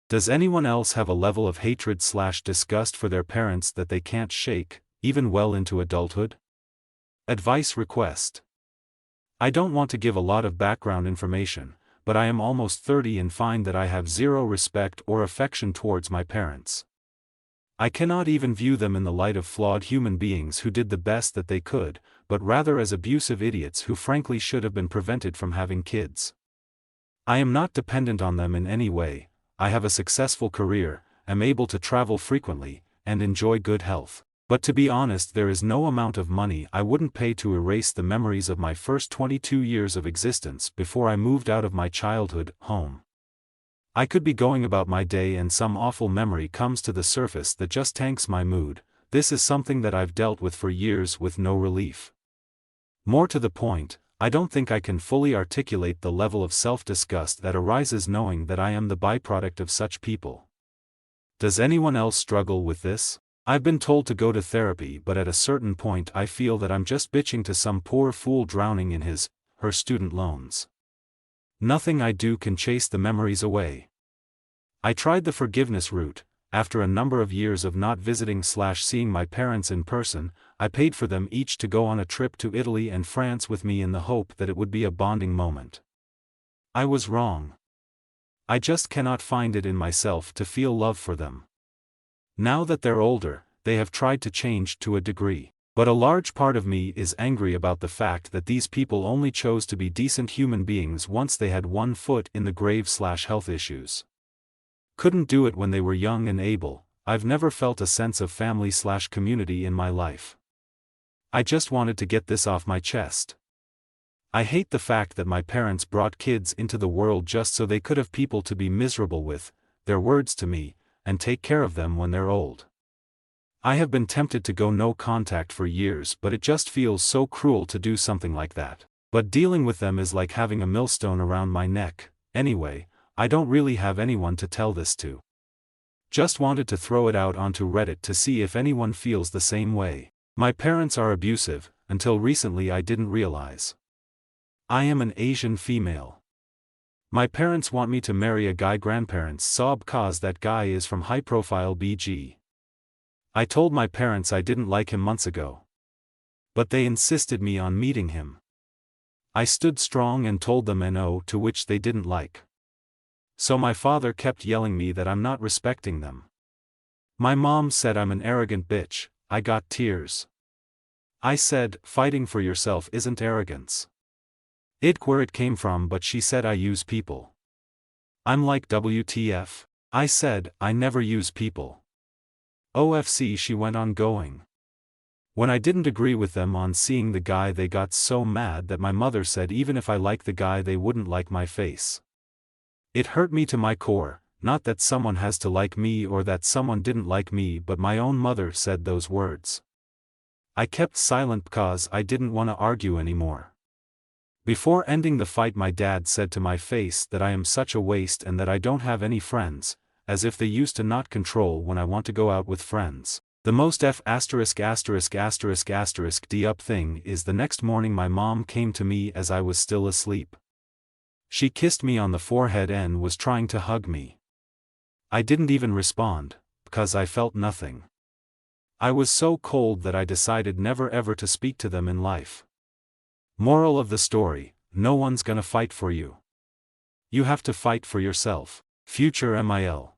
Does anyone else have a level of hatred/disgust for their parents that they can't shake, even well into adulthood? Advice request. I don't want to give a lot of background information, but I am almost 30 and find that I have zero respect or affection towards my parents. I cannot even view them in the light of flawed human beings who did the best that they could, but rather as abusive idiots who frankly should have been prevented from having kids. I am not dependent on them in any way. I have a successful career, am able to travel frequently, and enjoy good health. But to be honest, there is no amount of money I wouldn't pay to erase the memories of my first 22 years of existence before I moved out of my childhood home. I could be going about my day and some awful memory comes to the surface that just tanks my mood. This is something that I've dealt with for years with no relief. More to the point, I don't think I can fully articulate the level of self-disgust that arises knowing that I am the byproduct of such people. Does anyone else struggle with this? I've been told to go to therapy, but at a certain point I feel that I'm just bitching to some poor fool drowning in her student loans. Nothing I do can chase the memories away. I tried the forgiveness route. After a number of years of not visiting/seeing my parents in person, I paid for them each to go on a trip to Italy and France with me in the hope that it would be a bonding moment. I was wrong. I just cannot find it in myself to feel love for them. Now that they're older, they have tried to change to a degree. But a large part of me is angry about the fact that these people only chose to be decent human beings once they had one foot in the grave/health issues. Couldn't do it when they were young and able. I've never felt a sense of family/community in my life. I just wanted to get this off my chest. I hate the fact that my parents brought kids into the world just so they could have people to be miserable with, their words to me, and take care of them when they're old. I have been tempted to go no contact for years, but it just feels so cruel to do something like that. But dealing with them is like having a millstone around my neck. Anyway, I don't really have anyone to tell this to. Just wanted to throw it out onto Reddit to see if anyone feels the same way. My parents are abusive. Until recently I didn't realize. I am an Asian female. My parents want me to marry a guy. Grandparents sob cause that guy is from high profile BG. I told my parents I didn't like him months ago. But they insisted me on meeting him. I stood strong and told them no, to which they didn't like. So my father kept yelling me that I'm not respecting them. My mom said I'm an arrogant bitch. I got tears. I said, fighting for yourself isn't arrogance. Where it came from, but she said I use people. I'm like WTF? I said, I never use people. OFC, she went on going. When I didn't agree with them on seeing the guy, they got so mad that my mother said even if I liked the guy they wouldn't like my face. It hurt me to my core, not that someone has to like me or that someone didn't like me, but my own mother said those words. I kept silent because I didn't want to argue anymore. Before ending the fight, my dad said to my face that I am such a waste and that I don't have any friends, as if they used to not control when I want to go out with friends. The most D up thing is the next morning my mom came to me as I was still asleep. She kissed me on the forehead and was trying to hug me. I didn't even respond, because I felt nothing. I was so cold that I decided never ever to speak to them in life. Moral of the story, no one's gonna fight for you. You have to fight for yourself. Future MIL.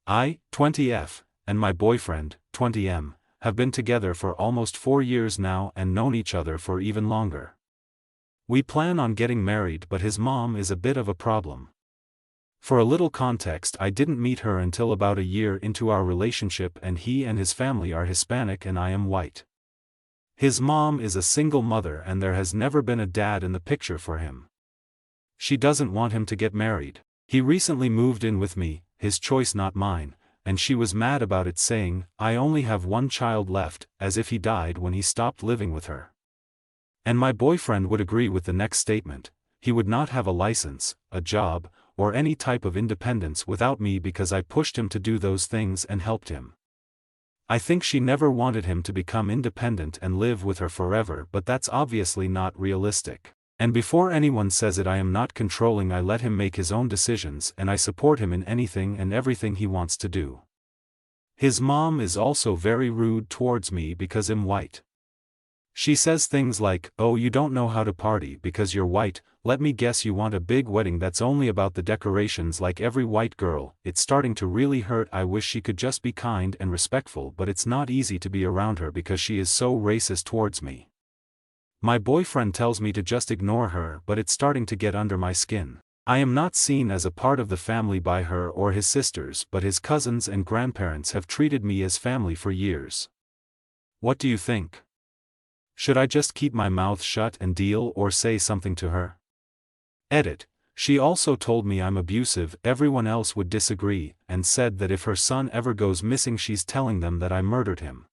I, 20F, and my boyfriend, 20M, have been together for almost 4 years now and known each other for even longer. We plan on getting married, but his mom is a bit of a problem. For a little context, I didn't meet her until about a year into our relationship, and he and his family are Hispanic and I am white. His mom is a single mother and there has never been a dad in the picture for him. She doesn't want him to get married. He recently moved in with me, his choice not mine, and she was mad about it, saying, I only have one child left, as if he died when he stopped living with her. And my boyfriend would agree with the next statement. He would not have a license, a job, or any type of independence without me because I pushed him to do those things and helped him. I think she never wanted him to become independent and live with her forever, but that's obviously not realistic. And before anyone says it, I am not controlling. I let him make his own decisions and I support him in anything and everything he wants to do. His mom is also very rude towards me because I'm white. She says things like, "Oh, you don't know how to party because you're white. Let me guess, you want a big wedding that's only about the decorations like every white girl." It's starting to really hurt. I wish she could just be kind and respectful, but it's not easy to be around her because she is so racist towards me. My boyfriend tells me to just ignore her, but it's starting to get under my skin. I am not seen as a part of the family by her or his sisters, but his cousins and grandparents have treated me as family for years. What do you think? Should I just keep my mouth shut and deal or say something to her? Edit. She also told me I'm abusive. Everyone else would disagree, and said that if her son ever goes missing she's telling them that I murdered him.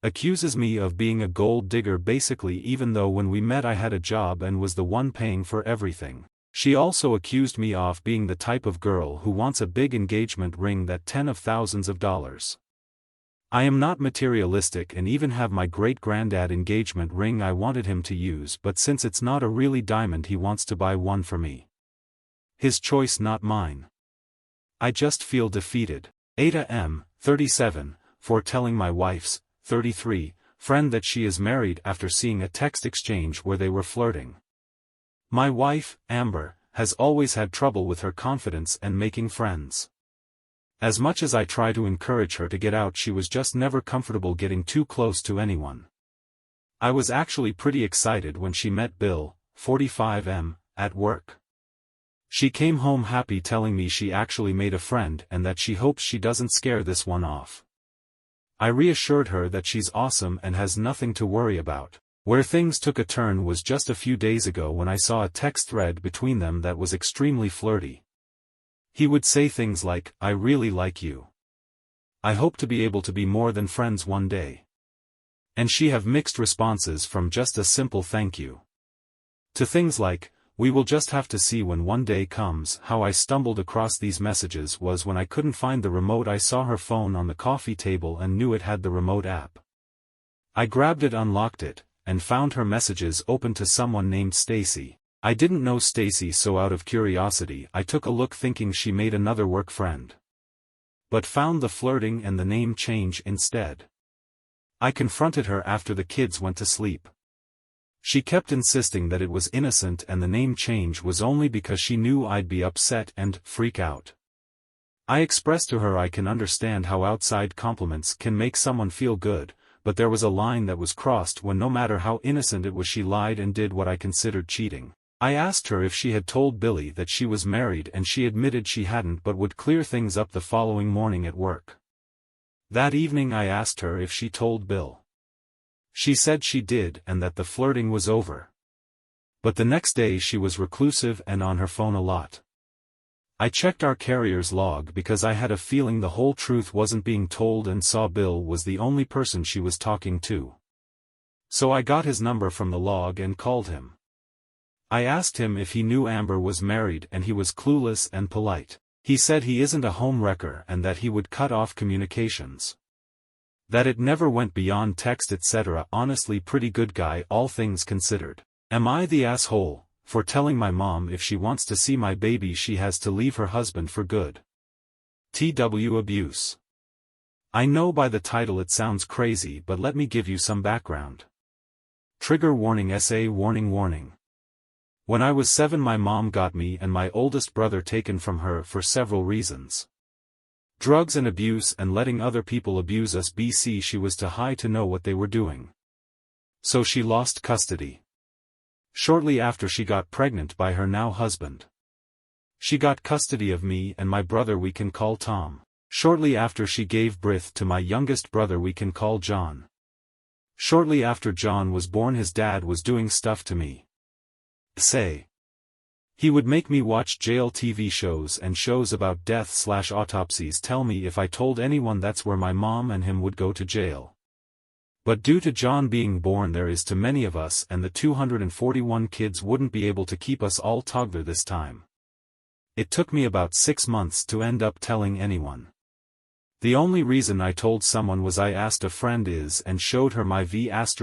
Accuses me of being a gold digger basically, even though when we met I had a job and was the one paying for everything. She also accused me of being the type of girl who wants a big engagement ring that tens of thousands of dollars. I am not materialistic and even have my great-granddad engagement ring I wanted him to use, but since it's not a really diamond he wants to buy one for me. His choice, not mine. I just feel defeated. Ada M., 37, for telling my wife's, 33, friend that she is married after seeing a text exchange where they were flirting. My wife, Amber, has always had trouble with her confidence and making friends. As much as I try to encourage her to get out, she was just never comfortable getting too close to anyone. I was actually pretty excited when she met Bill, 45M, at work. She came home happy, telling me she actually made a friend and that she hopes she doesn't scare this one off. I reassured her that she's awesome and has nothing to worry about. Where things took a turn was just a few days ago when I saw a text thread between them that was extremely flirty. He would say things like, "I really like you. I hope to be able to be more than friends one day." And she have mixed responses from just a simple thank you to things like, "We will just have to see when one day comes." How I stumbled across these messages was when I couldn't find the remote. I saw her phone on the coffee table and knew it had the remote app. I grabbed it, unlocked it, and found her messages open to someone named Stacy. I didn't know Stacy, so out of curiosity I took a look thinking she made another work friend. But found the flirting and the name change instead. I confronted her after the kids went to sleep. She kept insisting that it was innocent and the name change was only because she knew I'd be upset and freak out. I expressed to her I can understand how outside compliments can make someone feel good, but there was a line that was crossed when no matter how innocent it was she lied and did what I considered cheating. I asked her if she had told Billy that she was married and she admitted she hadn't but would clear things up the following morning at work. That evening I asked her if she told Bill. She said she did and that the flirting was over. But the next day she was reclusive and on her phone a lot. I checked our carrier's log because I had a feeling the whole truth wasn't being told and saw Bill was the only person she was talking to. So I got his number from the log and called him. I asked him if he knew Amber was married and he was clueless and polite. He said he isn't a homewrecker and that he would cut off communications. That it never went beyond text, etc. Honestly, pretty good guy, all things considered. Am I the asshole for telling my mom if she wants to see my baby she has to leave her husband for good? TW abuse. I know by the title it sounds crazy, but let me give you some background. Trigger warning. SA warning. Warning. When I was 7 my mom got me and my oldest brother taken from her for several reasons. Drugs and abuse and letting other people abuse us. BC she was too high to know what they were doing. So she lost custody. Shortly after she got pregnant by her now husband. She got custody of me and my brother we can call Tom. Shortly after she gave birth to my youngest brother we can call John. Shortly after John was born his dad was doing stuff to me. Say. He would make me watch jail TV shows and shows about death/autopsies, tell me if I told anyone that's where my mom and him would go to jail. But due to John being born there is too many of us and the 241 kids wouldn't be able to keep us all together this time. It took me about 6 months to end up telling anyone. The only reason I told someone was I asked a friend and showed her my asked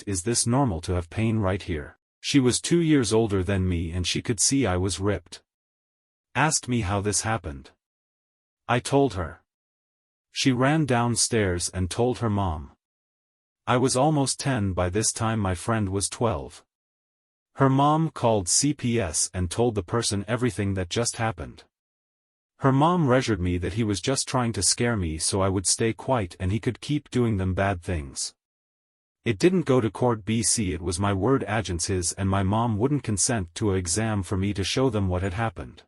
is this normal to have pain right here. She was 2 years older than me and she could see I was ripped. Asked me how this happened. I told her. She ran downstairs and told her mom. I was almost 10 by this time, my friend was 12. Her mom called CPS and told the person everything that just happened. Her mom reassured me that he was just trying to scare me so I would stay quiet and he could keep doing them bad things. It didn't go to court BC, it was my word against his, and my mom wouldn't consent to an exam for me to show them what had happened.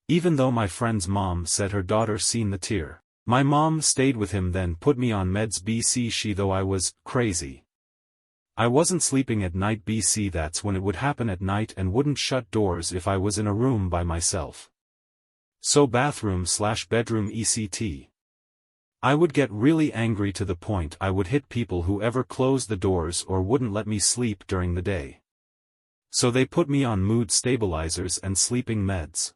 Even though my friend's mom said her daughter seen the tear, my mom stayed with him, then put me on meds BC. She though I was crazy. I wasn't sleeping at night BC, that's when it would happen at night, and wouldn't shut doors if I was in a room by myself. So bathroom/bedroom ECT. I would get really angry to the point I would hit people who ever closed the doors or wouldn't let me sleep during the day. So they put me on mood stabilizers and sleeping meds.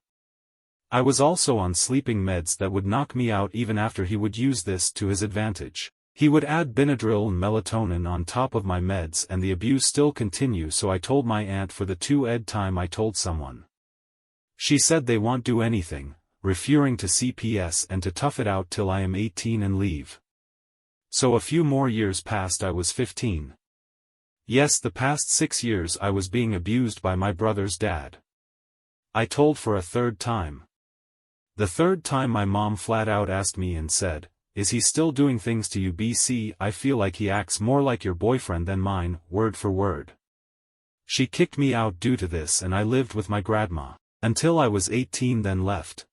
I was also on sleeping meds that would knock me out even after he would use this to his advantage. He would add Benadryl and melatonin on top of my meds and the abuse still continued, so I told my aunt for the 2ed time I told someone. She said they won't do anything, referring to CPS and to tough it out till I am 18 and leave. So a few more years passed. I was 15. Yes, the past 6 years I was being abused by my brother's dad. I told for a 3rd time. The 3rd time my mom flat out asked me and said, "Is he still doing things to you BC? I feel like he acts more like your boyfriend than mine," word for word. She kicked me out due to this and I lived with my grandma until I was 18, then left.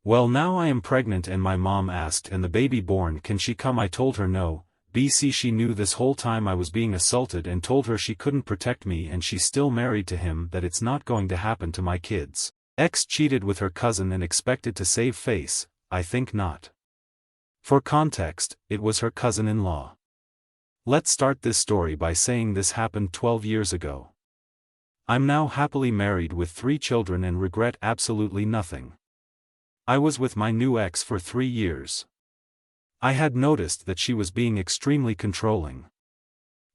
Well, now I am pregnant and my mom asked, "And the baby born, can she come?" I told her no, BC. She knew this whole time I was being assaulted and told her she couldn't protect me and she's still married to him, that it's not going to happen to my kids. Ex cheated with her cousin and expected to save face? I think not. For context, it was her cousin-in-law. Let's start this story by saying this happened 12 years ago. I'm now happily married with 3 children and regret absolutely nothing. I was with my new ex for 3 years. I had noticed that she was being extremely controlling.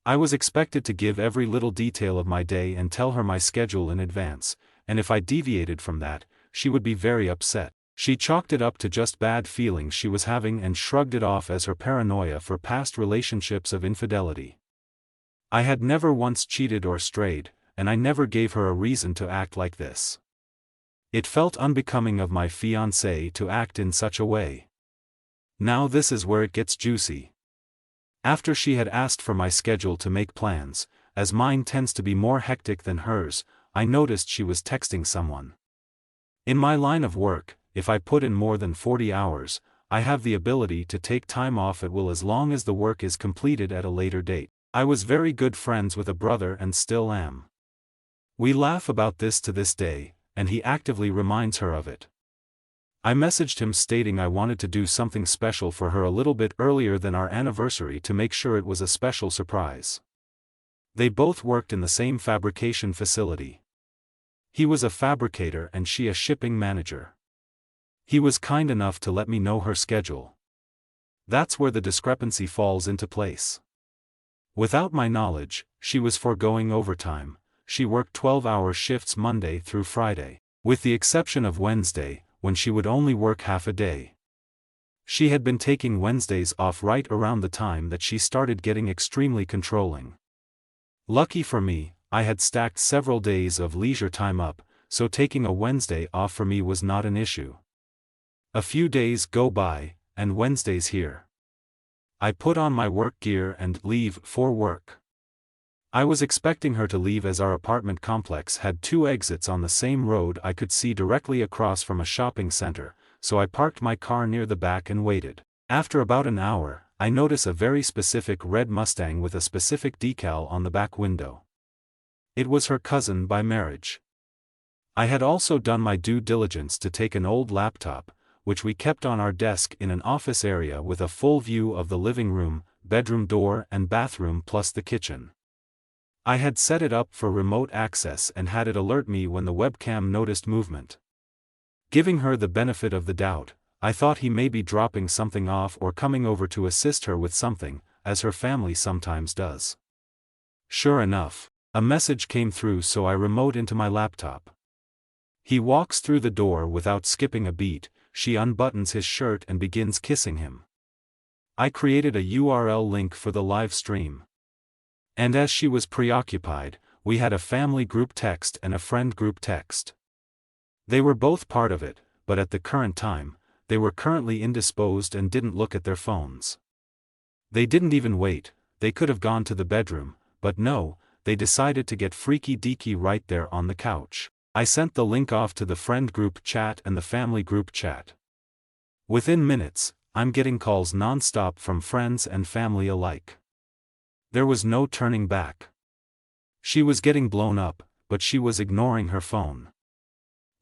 I was expected to give every little detail of my day and tell her my schedule in advance, and if I deviated from that, she would be very upset. She chalked it up to just bad feelings she was having and shrugged it off as her paranoia for past relationships of infidelity. I had never once cheated or strayed, and I never gave her a reason to act like this. It felt unbecoming of my fiancé to act in such a way. Now this is where it gets juicy. After she had asked for my schedule to make plans, as mine tends to be more hectic than hers, I noticed she was texting someone. In my line of work, if I put in more than 40 hours, I have the ability to take time off at will as long as the work is completed at a later date. I was very good friends with a brother and still am. We laugh about this to this day, and he actively reminds her of it. I messaged him stating I wanted to do something special for her a little bit earlier than our anniversary to make sure it was a special surprise. They both worked in the same fabrication facility. He was a fabricator and she a shipping manager. He was kind enough to let me know her schedule. That's where the discrepancy falls into place. Without my knowledge, she was foregoing overtime. She worked 12-hour shifts Monday through Friday, with the exception of Wednesday, when she would only work half a day. She had been taking Wednesdays off right around the time that she started getting extremely controlling. Lucky for me, I had stacked several days of leisure time up, so taking a Wednesday off for me was not an issue. A few days go by, and Wednesday's here. I put on my work gear and leave for work. I was expecting her to leave as our apartment complex had 2 exits on the same road I could see directly across from a shopping center, so I parked my car near the back and waited. After about an hour, I notice a very specific red Mustang with a specific decal on the back window. It was her cousin by marriage. I had also done my due diligence to take an old laptop, which we kept on our desk in an office area with a full view of the living room, bedroom door and bathroom plus the kitchen. I had set it up for remote access and had it alert me when the webcam noticed movement. Giving her the benefit of the doubt, I thought he may be dropping something off or coming over to assist her with something, as her family sometimes does. Sure enough, a message came through, so I remote into my laptop. He walks through the door without skipping a beat. She unbuttons his shirt and begins kissing him. I created a URL link for the live stream. And as she was preoccupied, we had a family group text and a friend group text. They were both part of it, but at the current time, they were currently indisposed and didn't look at their phones. They didn't even wait. They could have gone to the bedroom, but no, they decided to get freaky deaky right there on the couch. I sent the link off to the friend group chat and the family group chat. Within minutes, I'm getting calls non-stop from friends and family alike. There was no turning back. She was getting blown up, but she was ignoring her phone.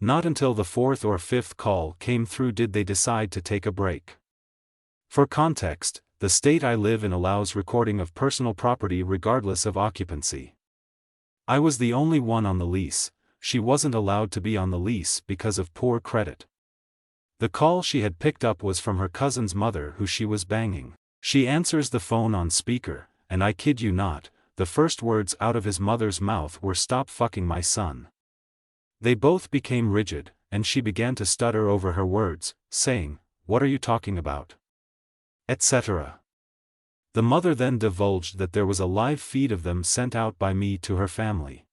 Not until the fourth or fifth call came through did they decide to take a break. For context, the state I live in allows recording of personal property regardless of occupancy. I was the only one on the lease. She wasn't allowed to be on the lease because of poor credit. The call she had picked up was from her cousin's mother who she was banging. She answers the phone on speaker, and I kid you not, the first words out of his mother's mouth were "Stop fucking my son." They both became rigid, and she began to stutter over her words, saying, "What are you talking about?" etc. The mother then divulged that there was a live feed of them sent out by me to her family.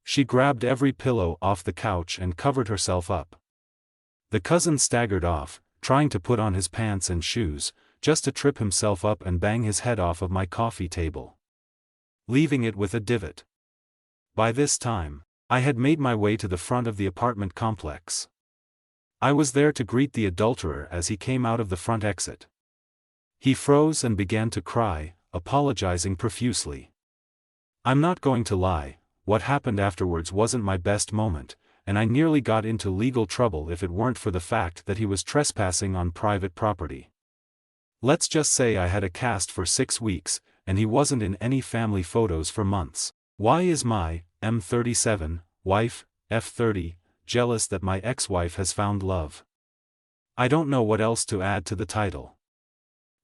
She grabbed every pillow off the couch and covered herself up. The cousin staggered off, trying to put on his pants and shoes, just to trip himself up and bang his head off of my coffee table, leaving it with a divot. By this time, I had made my way to the front of the apartment complex. I was there to greet the adulterer as he came out of the front exit. He froze and began to cry, apologizing profusely. I'm not going to lie, what happened afterwards wasn't my best moment, and I nearly got into legal trouble if it weren't for the fact that he was trespassing on private property. Let's just say I had a cast for 6 weeks, and he wasn't in any family photos for months. Why is my M37 wife, F30, jealous that my ex-wife has found love? I don't know what else to add to the title.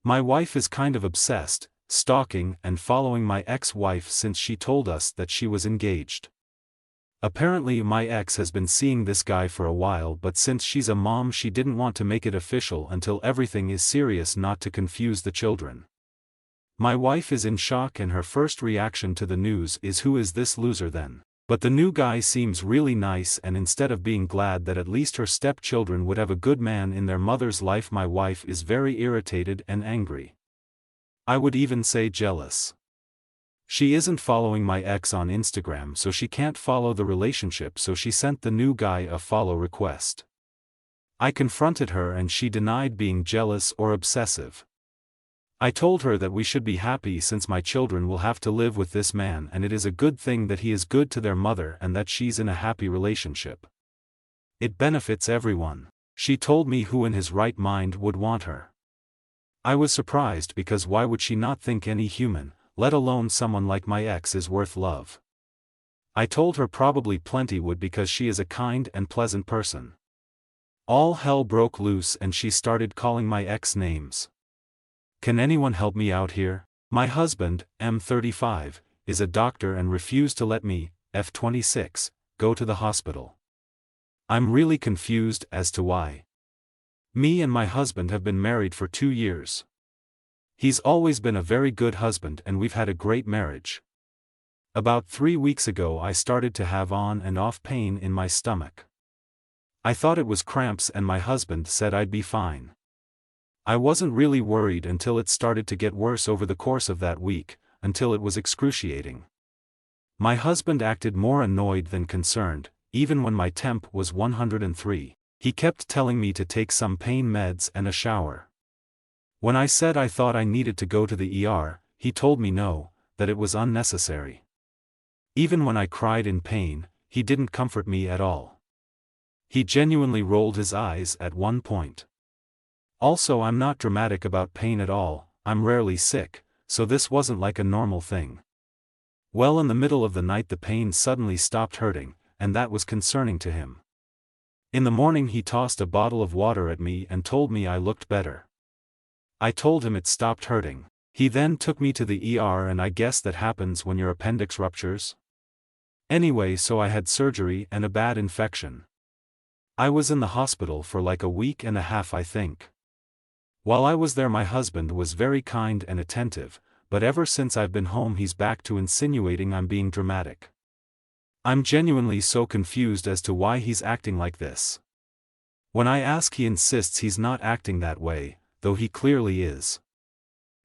My wife is kind of obsessed, stalking and following my ex-wife since she told us that she was engaged. Apparently my ex has been seeing this guy for a while, but since she's a mom she didn't want to make it official until everything is serious, not to confuse the children. My wife is in shock and her first reaction to the news is, "Who is this loser then?" But the new guy seems really nice, and instead of being glad that at least her stepchildren would have a good man in their mother's life, my wife is very irritated and angry. I would even say jealous. She isn't following my ex on Instagram, so she can't follow the relationship, so she sent the new guy a follow request. I confronted her and she denied being jealous or obsessive. I told her that we should be happy since my children will have to live with this man, and it is a good thing that he is good to their mother and that she's in a happy relationship. It benefits everyone. She told me who in his right mind would want her. I was surprised because why would she not think any human, let alone someone like my ex, is worth love? I told her probably plenty would because she is a kind and pleasant person. All hell broke loose and she started calling my ex names. Can anyone help me out here? My husband, M35, is a doctor and refused to let me, F26, go to the hospital. I'm really confused as to why. Me and my husband have been married for 2 years. He's always been a very good husband and we've had a great marriage. About 3 weeks ago I started to have on and off pain in my stomach. I thought it was cramps and my husband said I'd be fine. I wasn't really worried until it started to get worse over the course of that week, until it was excruciating. My husband acted more annoyed than concerned, even when my temp was 103. He kept telling me to take some pain meds and a shower. When I said I thought I needed to go to the ER, he told me no, that it was unnecessary. Even when I cried in pain, he didn't comfort me at all. He genuinely rolled his eyes at one point. Also, I'm not dramatic about pain at all, I'm rarely sick, so this wasn't like a normal thing. Well, in the middle of the night the pain suddenly stopped hurting, and that was concerning to him. In the morning he tossed a bottle of water at me and told me I looked better. I told him it stopped hurting. He then took me to the ER, and I guess that happens when your appendix ruptures. Anyway, so I had surgery and a bad infection. I was in the hospital for like a week and a half, I think. While I was there, my husband was very kind and attentive, but ever since I've been home he's back to insinuating I'm being dramatic. I'm genuinely so confused as to why he's acting like this. When I ask, he insists he's not acting that way, though he clearly is.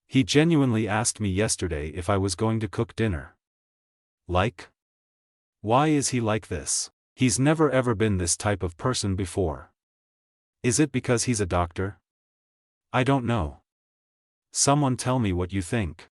He genuinely asked me yesterday if I was going to cook dinner. Like? Why is he like this? He's never ever been this type of person before. Is it because he's a doctor? I don't know. Someone tell me what you think.